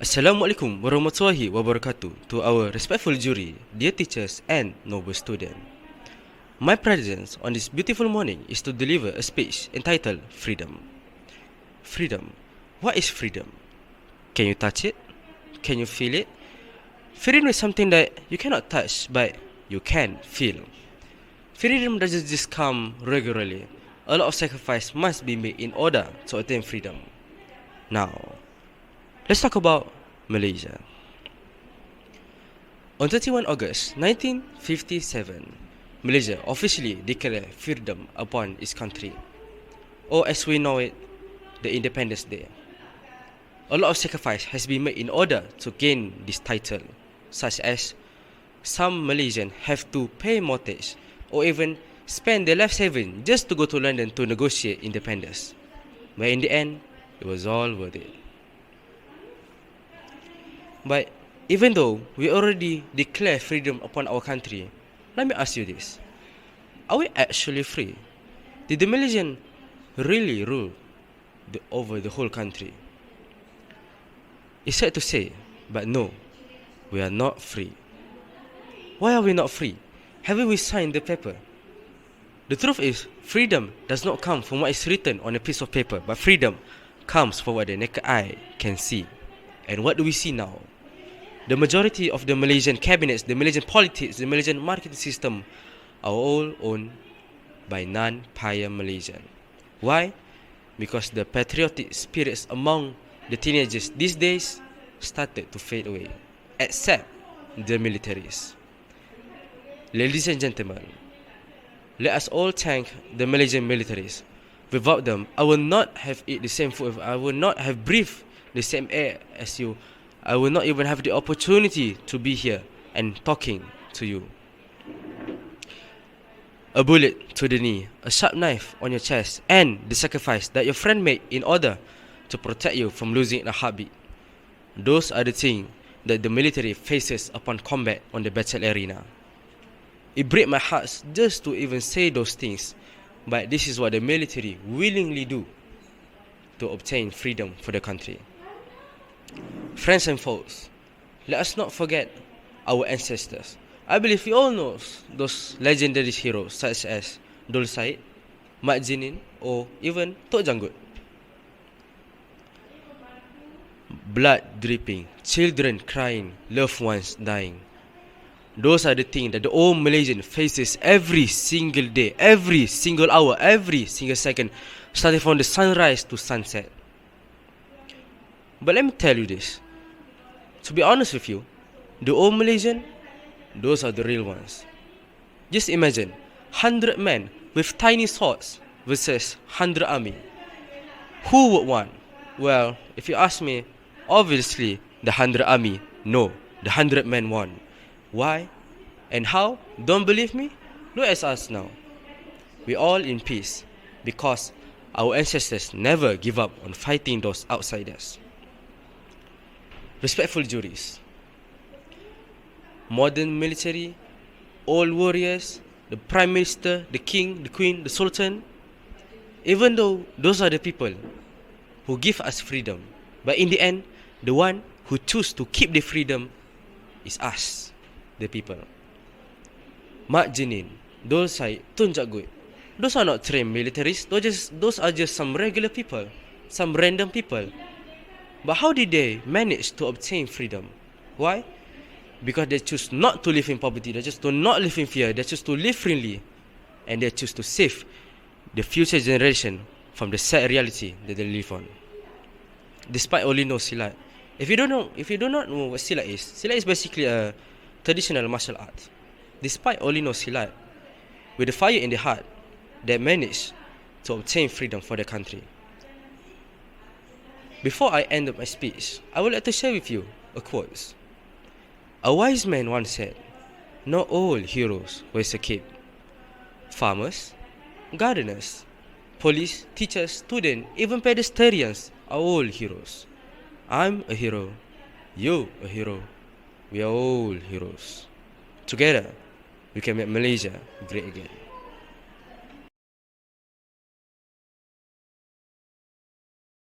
Assalamualaikum warahmatullahi wabarakatuh to our respectful jury, dear teachers and noble student. My presence on this beautiful morning is to deliver a speech entitled Freedom. Freedom. What is freedom? Can you touch it? Can you feel it? Freedom is something that you cannot touch, but you can feel. Freedom doesn't just come regularly. A lot of sacrifice must be made in order to attain freedom. Now, let's talk about Malaysia. On 31 August 1957, Malaysia officially declared freedom upon its country, or as we know it, the Independence Day. A lot of sacrifice has been made in order to gain this title, such as some Malaysians have to pay mortgage or even spend their life saving just to go to London to negotiate independence. But in the end, it was all worth it. But even though we already declare freedom upon our country, let me ask you this. Are we actually free? Did the Malaysian really rule over the whole country? It's sad to say, but no, we are not free. Why are we not free? Haven't we signed the paper? The truth is, freedom does not come from what is written on a piece of paper, but freedom comes from what the naked eye can see. And what do we see now? The majority of the Malaysian cabinets, the Malaysian politics, the Malaysian marketing system are all owned by non-payah Malaysian. Why? Because the patriotic spirits among the teenagers these days started to fade away, except the militaries. Ladies and gentlemen, let us all thank the Malaysian militaries. Without them, I will not have eaten the same food. I will not have breathed the same air as you. I will not even have the opportunity to be here and talking to you. A bullet to the knee, a sharp knife on your chest, and the sacrifice that your friend made in order to protect you from losing a heartbeat. Those are the things that the military faces upon combat on the battle arena. It breaks my heart just to even say those things, but this is what the military willingly do to obtain freedom for the country. Friends and foes, let us not forget our ancestors. I believe we all know those legendary heroes such as Dol Said, Mat Jinin, or even Tok Janggut. Blood dripping, children crying, loved ones dying. Those are the things that the old Malaysian faces every single day, every single hour, every single second, starting from the sunrise to sunset. But let me tell you this. To be honest with you, the old Malaysian, those are the real ones. Just imagine, 100 men with tiny swords versus 100 army. Who would won? Well, if you ask me, obviously the 100 army. No, the 100 men won. Why? And how? Don't believe me? Look at us now. We're all in peace because our ancestors never give up on fighting those outsiders. Respectful juries, modern military, old warriors, the Prime Minister, the King, the Queen, the Sultan, even though those are the people who give us freedom, but in the end, the one who choose to keep the freedom is us, the people. Mat Jinin, Dol Said, Tun Janggut, those are not trained militaries, those are just some regular people, some random people. But how did they manage to obtain freedom? Why? Because they choose not to live in poverty, they choose to not live in fear, they choose to live freely, and they choose to save the future generation from the sad reality that they live on. Despite only know silat. If you do not know what silat is basically a traditional martial art. Despite only know silat, with the fire in the heart, they managed to obtain freedom for the country. Before I end up my speech, I would like to share with you a quote. A wise man once said, "Not all heroes wear a cape. Farmers, gardeners, police, teachers, students, even pedestrians are all heroes. I'm a hero, you a hero, we are all heroes. Together, we can make Malaysia great again."